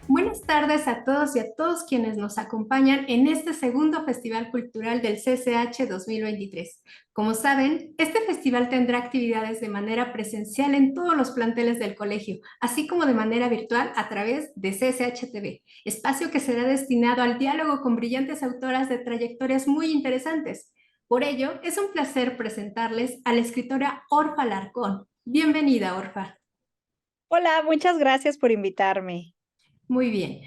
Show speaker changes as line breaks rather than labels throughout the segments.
Buenas tardes a todos y a todos quienes nos acompañan en este segundo Festival Cultural del CCH 2023. Como saben, este festival tendrá actividades de manera presencial en todos los planteles del colegio, así como de manera virtual a través de CCH TV, espacio que será destinado al diálogo con brillantes autoras de trayectorias muy interesantes. Por ello, es un placer presentarles a la escritora Orfa Larcón. Bienvenida, Orfa.
Hola, muchas gracias por invitarme.
Muy bien.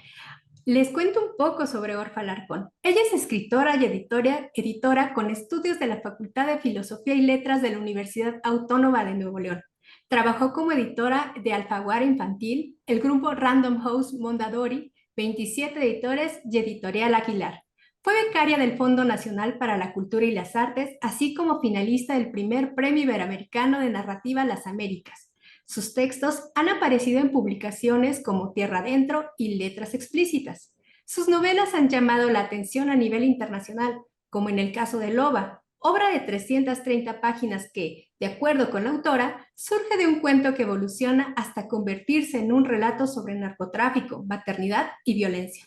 Les cuento un poco sobre Orfa Larcón. Ella es escritora y editora con estudios de la Facultad de Filosofía y Letras de la Universidad Autónoma de Nuevo León. Trabajó como editora de Alfaguara Infantil, el grupo Random House Mondadori, 27 editores y Editorial Aguilar. Fue becaria del Fondo Nacional para la Cultura y las Artes, así como finalista del primer Premio Iberoamericano de Narrativa Las Américas. Sus textos han aparecido en publicaciones como Tierra Adentro y Letras Explícitas. Sus novelas han llamado la atención a nivel internacional, como en el caso de Loba, obra de 330 páginas que, de acuerdo con la autora, surge de un cuento que evoluciona hasta convertirse en un relato sobre narcotráfico, maternidad y violencia.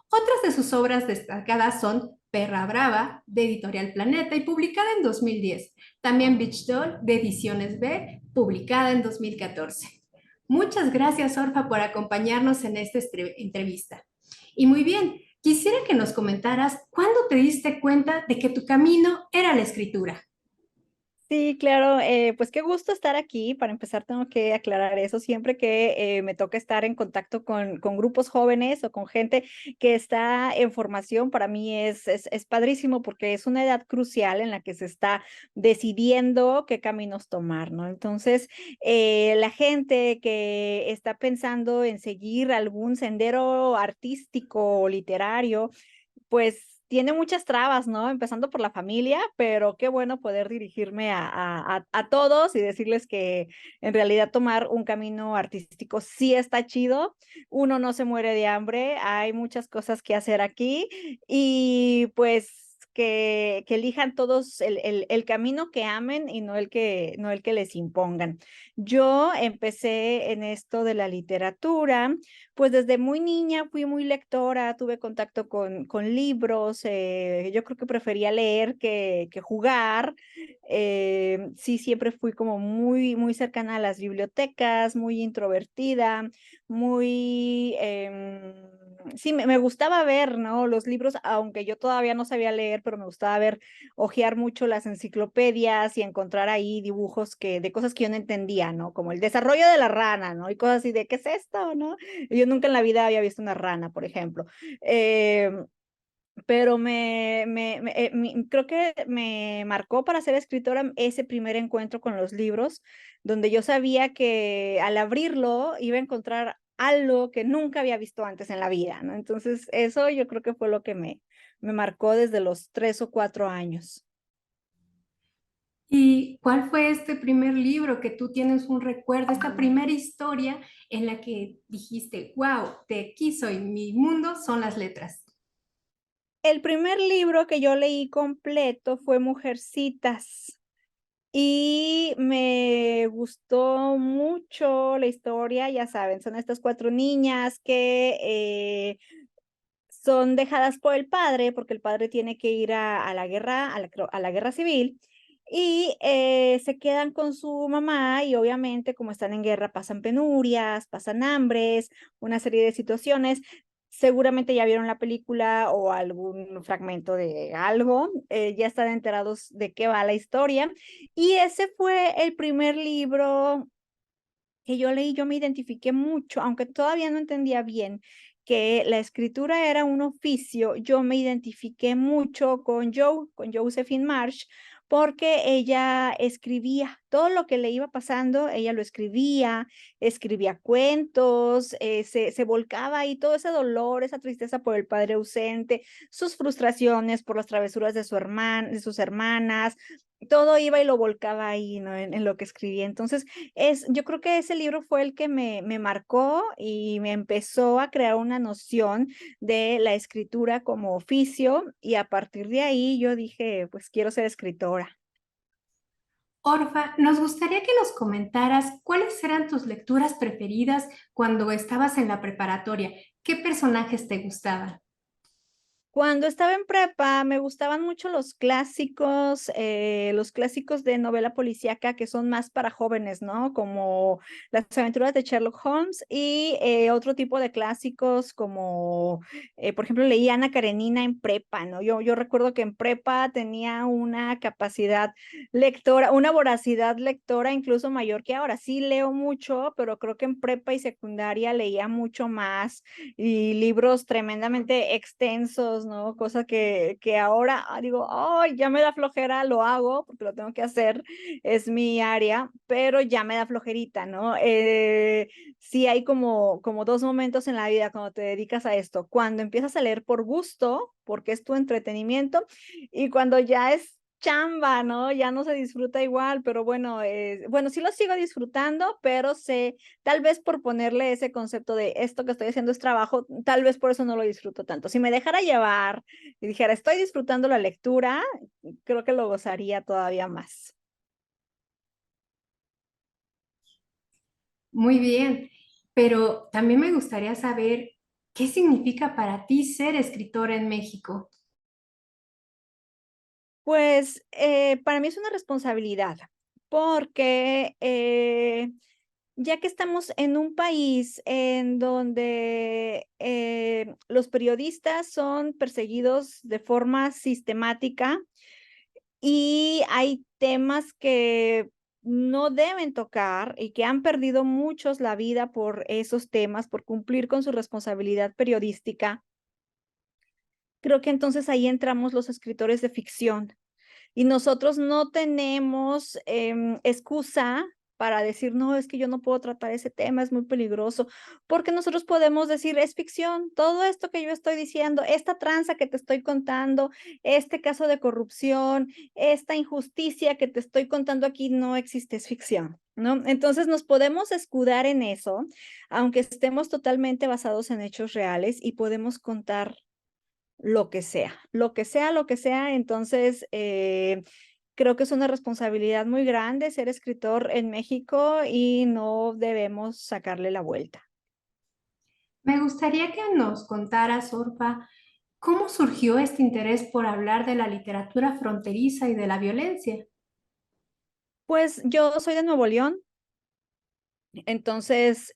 Otras de sus obras destacadas son Perra Brava, de Editorial Planeta y publicada en 2010. También Beach Doll, de Ediciones B, publicada en 2014. Muchas gracias, Orfa, por acompañarnos en esta entrevista. Y muy bien, quisiera que nos comentaras cuándo te diste cuenta de que tu camino era la escritura.
Sí, claro, pues qué gusto estar aquí. Para empezar, tengo que aclarar eso. Siempre que me toca estar en contacto con grupos jóvenes o con gente que está en formación, para mí es padrísimo porque es una edad crucial en la que se está decidiendo qué caminos tomar, ¿no? Entonces, la gente que está pensando en seguir algún sendero artístico o literario, pues tiene muchas trabas, ¿no? Empezando por la familia, pero qué bueno poder dirigirme a todos y decirles que en realidad tomar un camino artístico sí está chido. Uno no se muere de hambre, hay muchas cosas que hacer aquí y pues que elijan todos el camino que amen y no el que les impongan. Yo empecé en esto de la literatura pues desde muy niña fui muy lectora, tuve contacto con libros, yo creo que prefería leer que jugar. Sí, siempre fui como muy cercana a las bibliotecas, muy introvertida, muy, sí, me gustaba ver, ¿no? Los libros, aunque yo todavía no sabía leer, pero me gustaba ver, hojear mucho las enciclopedias y encontrar ahí dibujos de cosas que yo no entendía, ¿no? Como el desarrollo de la rana, ¿no? Y cosas así de, ¿qué es esto, no? Yo nunca en la vida había visto una rana, por ejemplo. Eh, pero creo que me marcó para ser escritora ese primer encuentro con los libros, donde yo sabía que al abrirlo iba a encontrar algo que nunca había visto antes en la vida, ¿no? Entonces, eso yo creo que fue lo que me marcó desde los 3 o 4 años.
¿Y cuál fue este primer libro que tú tienes un recuerdo, esta primera historia en la que dijiste, wow, de aquí soy, mi mundo son las letras?
El primer libro que yo leí completo fue Mujercitas. Y me gustó mucho la historia, ya saben, son estas 4 niñas que, son dejadas por el padre, porque el padre tiene que ir a la guerra, a la guerra civil, y, se quedan con su mamá, y obviamente, como están en guerra, pasan penurias, pasan hambres, una serie de situaciones. Seguramente ya vieron la película o algún fragmento de algo, ya están enterados de qué va la historia. Y ese fue el primer libro que yo leí, yo me identifiqué mucho, aunque todavía no entendía bien que la escritura era un oficio, yo me identifiqué mucho con Josephine Marsh, porque ella escribía todo lo que le iba pasando, ella lo escribía, escribía cuentos, se volcaba ahí todo ese dolor, esa tristeza por el padre ausente, sus frustraciones por las travesuras de sus hermanas, todo iba y lo volcaba ahí, ¿no? En lo que escribía. Entonces, yo creo que ese libro fue el que me marcó y me empezó a crear una noción de la escritura como oficio y a partir de ahí yo dije, pues quiero ser escritora.
Orfa, nos gustaría que nos comentaras cuáles eran tus lecturas preferidas cuando estabas en la preparatoria. ¿Qué personajes te gustaban?
Cuando estaba en prepa me gustaban mucho los clásicos de novela policíaca que son más para jóvenes, ¿no? Como Las aventuras de Sherlock Holmes y otro tipo de clásicos como, por ejemplo, leí Ana Karenina en prepa, ¿no? Yo recuerdo que en prepa tenía una capacidad lectora, una voracidad lectora incluso mayor que ahora. Sí leo mucho, pero creo que en prepa y secundaria leía mucho más y libros tremendamente extensos, ¿no? Cosa que ahora digo, ay, ya me da flojera, lo hago porque lo tengo que hacer, es mi área, pero ya me da flojerita, ¿no? Sí hay como dos momentos en la vida cuando te dedicas a esto, cuando empiezas a leer por gusto, porque es tu entretenimiento, y cuando ya es chamba, ¿no? Ya no se disfruta igual, pero bueno, bueno, sí lo sigo disfrutando, pero sé, tal vez por ponerle ese concepto de esto que estoy haciendo es trabajo, tal vez por eso no lo disfruto tanto. Si me dejara llevar y dijera, estoy disfrutando la lectura, creo que lo gozaría todavía más.
Muy bien, pero también me gustaría saber qué significa para ti ser escritora en México.
Pues para mí es una responsabilidad, porque ya que estamos en un país en donde los periodistas son perseguidos de forma sistemática y hay temas que no deben tocar y que han perdido muchos la vida por esos temas, por cumplir con su responsabilidad periodística, creo que entonces ahí entramos los escritores de ficción. Y nosotros no tenemos excusa para decir, no, es que yo no puedo tratar ese tema, es muy peligroso, porque nosotros podemos decir, es ficción, todo esto que yo estoy diciendo, esta tranza que te estoy contando, este caso de corrupción, esta injusticia que te estoy contando aquí no existe, es ficción, ¿no? Entonces nos podemos escudar en eso, aunque estemos totalmente basados en hechos reales y podemos contar lo que sea, lo que sea, lo que sea. Entonces, creo que es una responsabilidad muy grande ser escritor en México y no debemos sacarle la vuelta.
Me gustaría que nos contaras, Orfa, cómo surgió este interés por hablar de la literatura fronteriza y de la violencia.
Pues yo soy de Nuevo León, entonces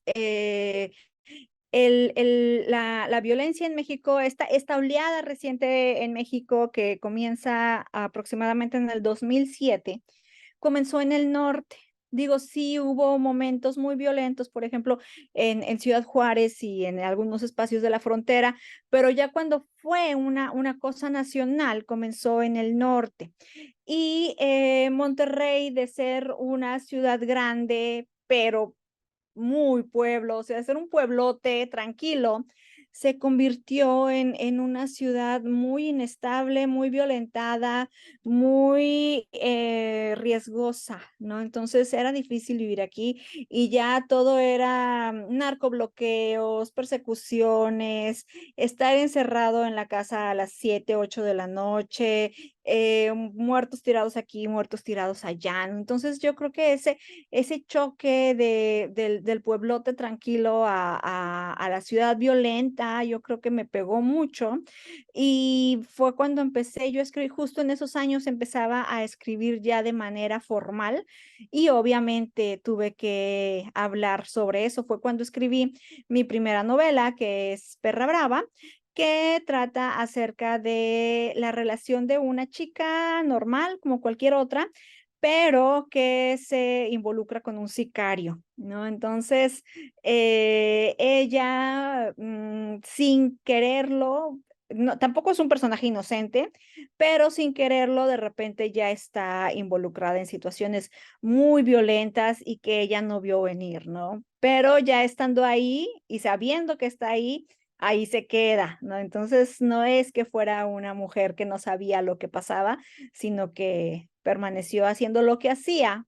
la violencia en México, esta oleada reciente en México que comienza aproximadamente en el 2007, comenzó en el norte. Digo, sí hubo momentos muy violentos, por ejemplo, en Ciudad Juárez y en algunos espacios de la frontera, pero ya cuando fue una cosa nacional, comenzó en el norte. Y Monterrey, de ser una ciudad grande, pero muy pueblo, o sea, de ser un pueblote tranquilo, se convirtió en una ciudad muy inestable, muy violentada, muy riesgosa, ¿no? Entonces era difícil vivir aquí y ya todo era narcobloqueos, persecuciones, estar encerrado en la casa a las 7, 8 de la noche, muertos tirados aquí, muertos tirados allá, ¿no? Entonces yo creo que ese choque del pueblote tranquilo a la ciudad violenta, yo creo que me pegó mucho. Y fue cuando empecé yo a escribir, justo en esos años empezaba a escribir ya de manera formal y obviamente tuve que hablar sobre eso. Fue cuando escribí mi primera novela, que es Perra Brava, que trata acerca de la relación de una chica normal como cualquier otra, pero que se involucra con un sicario, ¿no? Entonces, ella, sin quererlo, no, tampoco es un personaje inocente, pero sin quererlo, de repente ya está involucrada en situaciones muy violentas y que ella no vio venir, ¿no? Pero ya estando ahí y sabiendo que está ahí, ahí se queda, ¿no? Entonces, no es que fuera una mujer que no sabía lo que pasaba, sino que permaneció haciendo lo que hacía.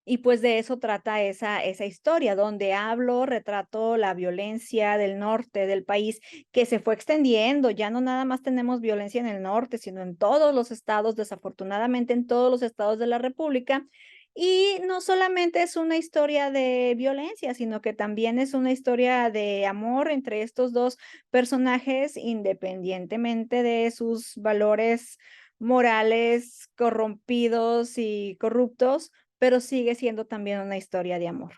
Y pues de eso trata esa historia, donde hablo, retrato la violencia del norte del país que se fue extendiendo. Ya no nada más tenemos violencia en el norte, sino en todos los estados, desafortunadamente en todos los estados de la República. Y no solamente es una historia de violencia, sino que también es una historia de amor entre estos dos personajes, independientemente de sus valores morales corrompidos y corruptos, pero sigue siendo también una historia de amor.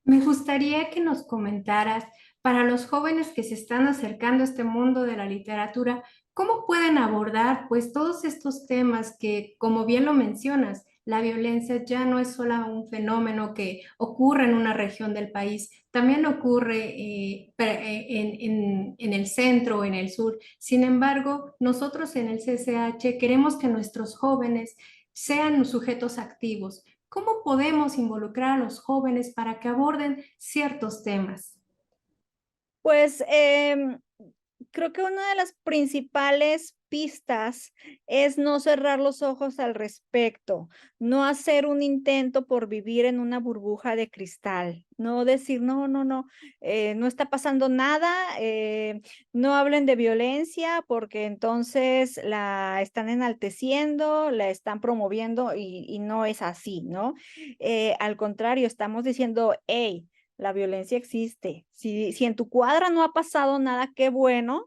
Me gustaría que nos comentaras, para los jóvenes que se están acercando a este mundo de la literatura, ¿cómo pueden abordar pues todos estos temas que, como bien lo mencionas, la violencia ya no es solo un fenómeno que ocurre en una región del país, también ocurre en el centro o en el sur. Sin embargo, nosotros en el CCH queremos que nuestros jóvenes sean sujetos activos. ¿Cómo podemos involucrar a los jóvenes para que aborden ciertos temas?
Pues creo que una de las principales pistas es no cerrar los ojos al respecto, no hacer un intento por vivir en una burbuja de cristal, no decir, no, no, no, no está pasando nada, no hablen de violencia porque entonces la están enalteciendo, la están promoviendo y no es así, ¿no? Al contrario, estamos diciendo, hey, la violencia existe. Si en tu cuadra no ha pasado nada, qué bueno.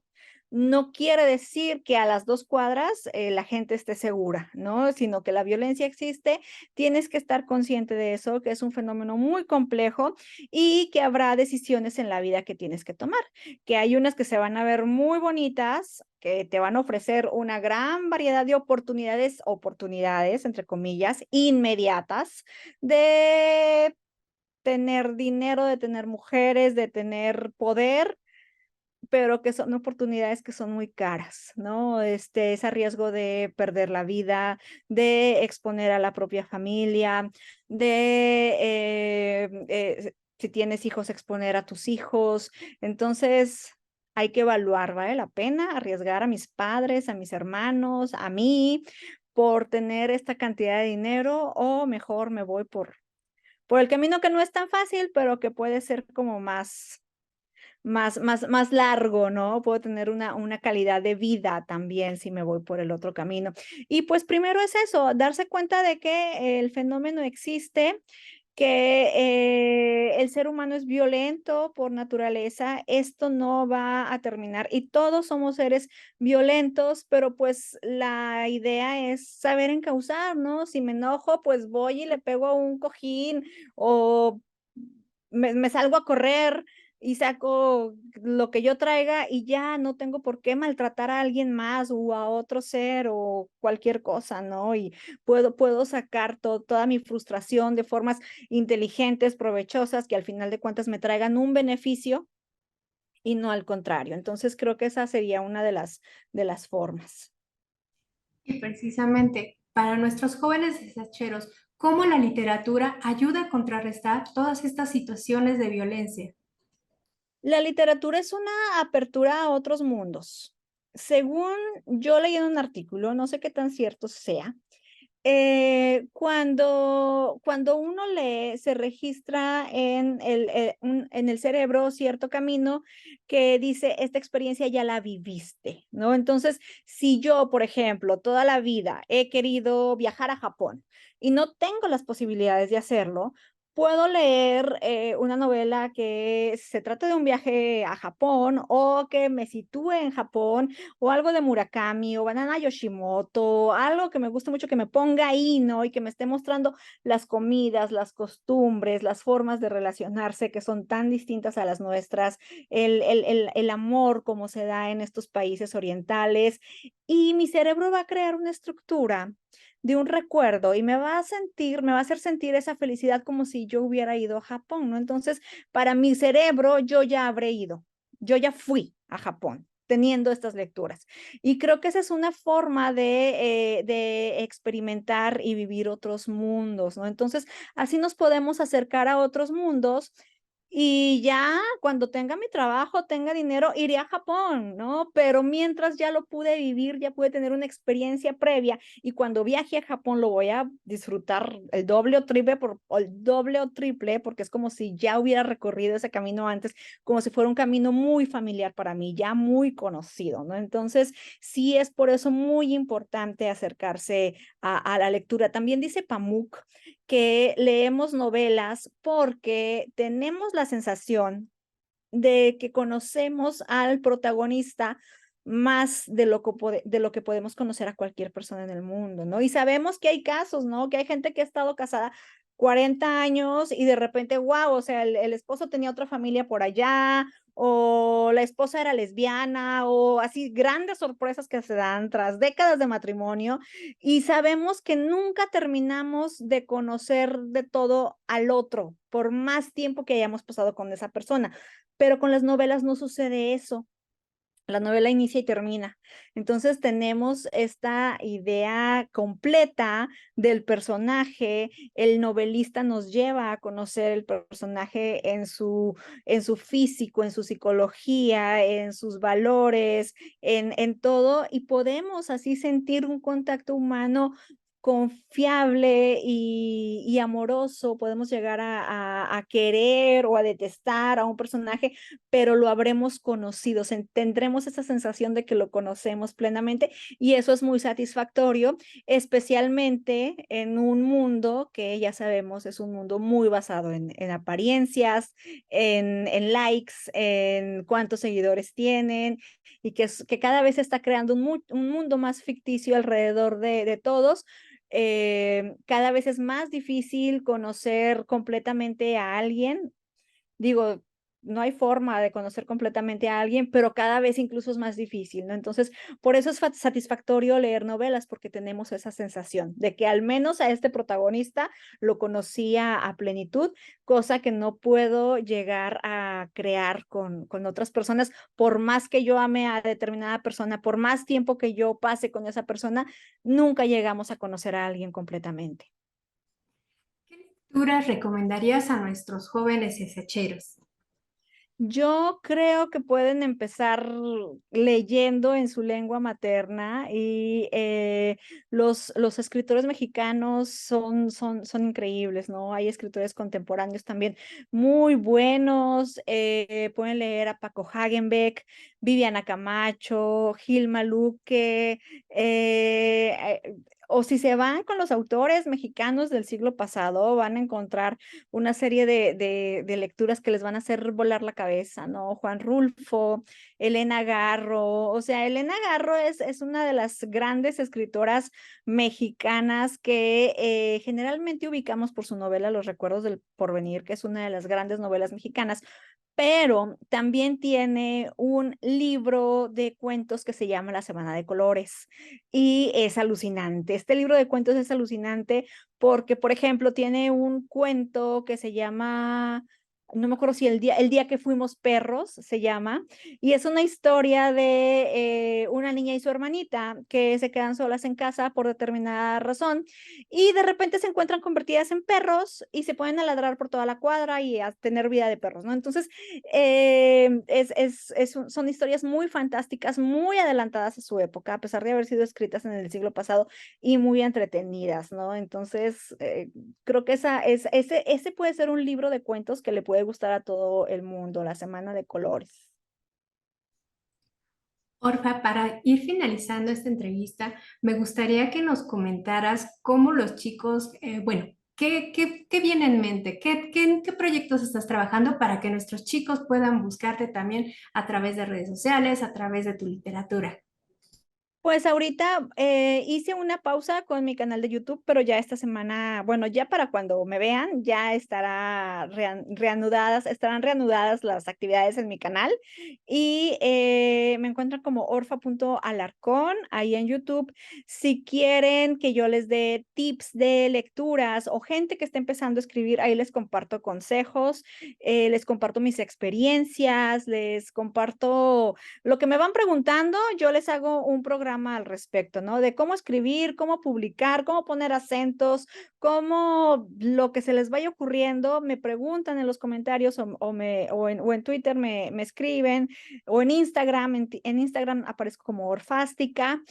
No quiere decir que a las 2 cuadras la gente esté segura, ¿no? Sino que la violencia existe, tienes que estar consciente de eso, que es un fenómeno muy complejo y que habrá decisiones en la vida que tienes que tomar, que hay unas que se van a ver muy bonitas, que te van a ofrecer una gran variedad de oportunidades, entre comillas, inmediatas, de tener dinero, de tener mujeres, de tener poder, pero que son oportunidades que son muy caras, ¿no? Es a riesgo de perder la vida, de exponer a la propia familia, de, si tienes hijos, exponer a tus hijos. Entonces, hay que evaluar, ¿vale la pena arriesgar a mis padres, a mis hermanos, a mí, por tener esta cantidad de dinero o mejor me voy por el camino que no es tan fácil, pero que puede ser como más largo, ¿no? Puedo tener una calidad de vida también si me voy por el otro camino. Y pues primero es eso, darse cuenta de que el fenómeno existe, que el ser humano es violento por naturaleza, esto no va a terminar y todos somos seres violentos, pero pues la idea es saber encauzar, ¿no? Si me enojo, pues voy y le pego a un cojín o me salgo a correr y saco lo que yo traiga y ya no tengo por qué maltratar a alguien más o a otro ser o cualquier cosa, ¿no? Y puedo sacar toda mi frustración de formas inteligentes, provechosas, que al final de cuentas me traigan un beneficio y no al contrario. Entonces creo que esa sería una de las formas.
Y precisamente para nuestros jóvenes desacheros, ¿cómo la literatura ayuda a contrarrestar todas estas situaciones de violencia?
La literatura es una apertura a otros mundos. Según yo leí en un artículo, no sé qué tan cierto sea, cuando uno lee, se registra en el cerebro cierto camino que dice, esta experiencia ya la viviste, ¿no? Entonces, si yo, por ejemplo, toda la vida he querido viajar a Japón y no tengo las posibilidades de hacerlo, puedo leer una novela que se trata de un viaje a Japón o que me sitúe en Japón o algo de Murakami o Banana Yoshimoto, algo que me guste mucho, que me ponga ahí, ¿no? Y que me esté mostrando las comidas, las costumbres, las formas de relacionarse que son tan distintas a las nuestras, el amor como se da en estos países orientales. Y mi cerebro va a crear una estructura de un recuerdo y me va a hacer sentir esa felicidad como si yo hubiera ido a Japón, ¿no? Entonces, para mi cerebro, yo ya habré ido, yo ya fui a Japón teniendo estas lecturas. Y creo que esa es una forma de experimentar y vivir otros mundos, ¿no? Entonces, así nos podemos acercar a otros mundos Y ya cuando tenga mi trabajo, tenga dinero, iré a Japón, ¿no? Pero mientras ya lo pude vivir, ya pude tener una experiencia previa y cuando viaje a Japón lo voy a disfrutar el doble o triple, o el doble o triple, porque es como si ya hubiera recorrido ese camino antes, como si fuera un camino muy familiar para mí, ya muy conocido, ¿no? Entonces, sí es por eso muy importante acercarse a la lectura. También dice Pamuk que leemos novelas porque tenemos la sensación de que conocemos al protagonista más de lo que podemos conocer a cualquier persona en el mundo, ¿no? Y sabemos que hay casos, ¿no? Que hay gente que ha estado casada 40 años y de repente, wow, o sea, el esposo tenía otra familia por allá, o la esposa era lesbiana, o así grandes sorpresas que se dan tras décadas de matrimonio, y sabemos que nunca terminamos de conocer de todo al otro, por más tiempo que hayamos pasado con esa persona. Pero con las novelas no sucede eso. La novela inicia y termina. Entonces tenemos esta idea completa del personaje. El novelista nos lleva a conocer el personaje en su físico, en su psicología, en sus valores, en todo, y podemos así sentir un contacto humano confiable y amoroso. Podemos llegar a querer o a detestar a un personaje, pero lo habremos conocido, tendremos esa sensación de que lo conocemos plenamente y eso es muy satisfactorio, especialmente en un mundo que ya sabemos es un mundo muy basado en apariencias, en likes, en cuántos seguidores tienen y que cada vez se está creando un mundo más ficticio alrededor de todos. Cada vez es más difícil conocer completamente a alguien. Digo, no hay forma de conocer completamente a alguien, pero cada vez incluso es más difícil, ¿no? Entonces, por eso es satisfactorio leer novelas, porque tenemos esa sensación de que al menos a este protagonista lo conocía a plenitud, cosa que no puedo llegar a crear con otras personas, por más que yo ame a determinada persona, por más tiempo que yo pase con esa persona, nunca llegamos a conocer a alguien completamente.
¿Qué lecturas recomendarías a nuestros jóvenes esecheros?
Yo creo que pueden empezar leyendo en su lengua materna y los escritores mexicanos son increíbles, ¿no? Hay escritores contemporáneos también muy buenos. Pueden leer a Paco Hagenbeck, Viviana Camacho, Gilma Luque, o si se van con los autores mexicanos del siglo pasado, van a encontrar una serie de lecturas que les van a hacer volar la cabeza, ¿no? Juan Rulfo, Elena Garro, o sea, Elena Garro es una de las grandes escritoras mexicanas que generalmente ubicamos por su novela Los Recuerdos del Porvenir, que es una de las grandes novelas mexicanas, pero también tiene un libro de cuentos que se llama La Semana de Colores y es alucinante. Este libro de cuentos es alucinante porque, por ejemplo, tiene un cuento que se llama, no me acuerdo si el día que fuimos perros se llama, y es una historia de una niña y su hermanita que se quedan solas en casa por determinada razón y de repente se encuentran convertidas en perros y se ponen a ladrar por toda la cuadra y a tener vida de perros, ¿no? Entonces, son historias muy fantásticas, muy adelantadas a su época, a pesar de haber sido escritas en el siglo pasado y muy entretenidas, ¿no? Entonces, creo que ese puede ser un libro de cuentos que le puede gustar a todo el mundo, La Semana de Colores.
Orfa, para ir finalizando esta entrevista, me gustaría que nos comentaras cómo los chicos, bueno, qué viene en mente? ¿Qué proyectos estás trabajando para que nuestros chicos puedan buscarte también a través de redes sociales, a través de tu literatura?
Pues ahorita hice una pausa con mi canal de YouTube, pero ya esta semana, bueno, ya para cuando me vean, ya estarán reanudadas las actividades en mi canal y me encuentran como orfa.alarcón ahí en YouTube. Si quieren que yo les dé tips de lecturas o gente que está empezando a escribir, ahí les comparto consejos, les comparto mis experiencias, les comparto lo que me van preguntando, yo les hago un programa programa al respecto, ¿no? De cómo escribir, cómo publicar, cómo poner acentos, cómo lo que se les vaya ocurriendo, me preguntan en los comentarios o en Twitter me escriben, o en Instagram, en Instagram aparezco como Orfástica.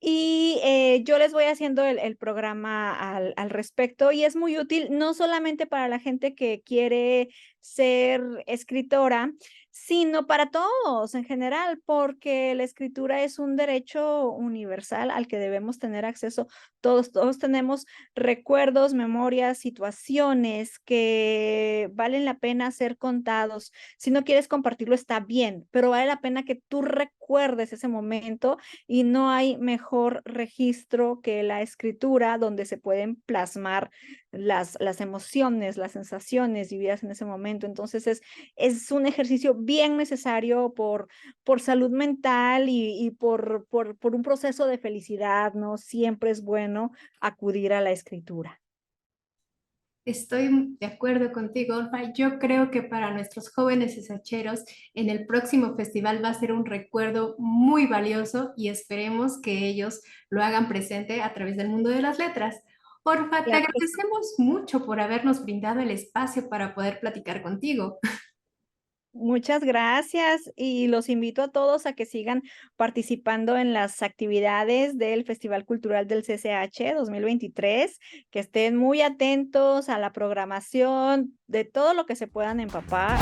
Y yo les voy haciendo el programa al respecto y es muy útil, no solamente para la gente que quiere ser escritora, sino para todos en general, porque la escritura es un derecho universal al que debemos tener acceso. Todos tenemos recuerdos, memorias, situaciones que valen la pena ser contados. Si no quieres compartirlo, está bien, pero vale la pena que tú recuerdes ese momento y no hay mejor registro que la escritura donde se pueden plasmar las emociones, las sensaciones vividas en ese momento. Entonces es un ejercicio bien necesario por salud mental y por un proceso de felicidad, ¿no? Siempre es bueno acudir a la escritura.
Estoy de acuerdo contigo, Orfa. Yo creo que para nuestros jóvenes esacheros en el próximo festival va a ser un recuerdo muy valioso y esperemos que ellos lo hagan presente a través del mundo de las letras. Orfa, te
Claro que sí.
agradecemos mucho por habernos brindado el espacio para poder platicar contigo.
Muchas gracias y los invito a todos a que sigan participando en las actividades del Festival Cultural del CCH 2023, que estén muy atentos a la programación de todo lo que se puedan empapar